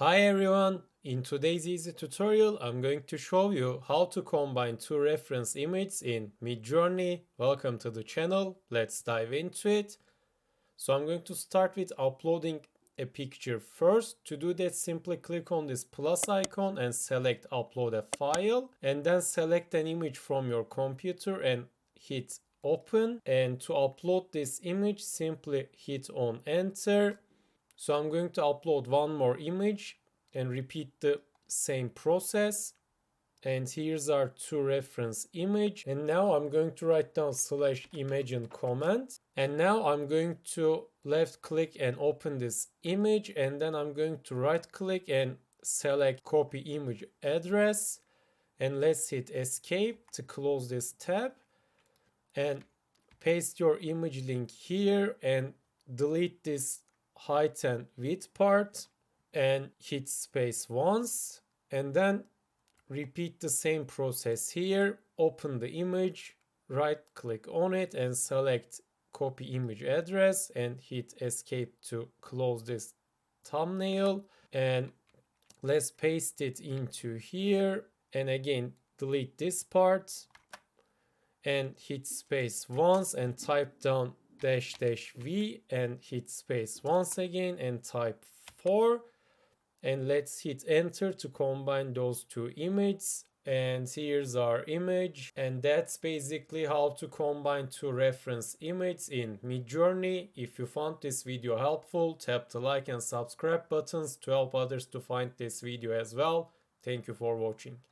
Hi everyone, in today's easy tutorial I'm going to show you how to combine two reference images in Midjourney. Welcome to the channel, let's dive into it. So I'm going to start with uploading a picture first. To do that, simply click on this plus icon and select upload a file, and then select an image from your computer and hit open. And to upload this image, simply hit on enter. So I'm going to upload one more image and repeat the same process. And here's our two reference image. And now I'm going to write down /imagine comment. And now I'm going to left click and open this image. And then I'm going to right click and select copy image address. And let's hit escape to close this tab. And paste your image link here and delete this height and width part and hit space once, and then repeat the same process here. Open the image, right click on it and select copy image address and hit escape to close this thumbnail. And let's paste it into here and again delete this part and hit space once and type down --v and hit space once again and type 4, and let's hit enter to combine those two images. And here's our image, and that's basically how to combine two reference images in Midjourney. If you found this video helpful, tap the like and subscribe buttons to help others to find this video as well. Thank you for watching.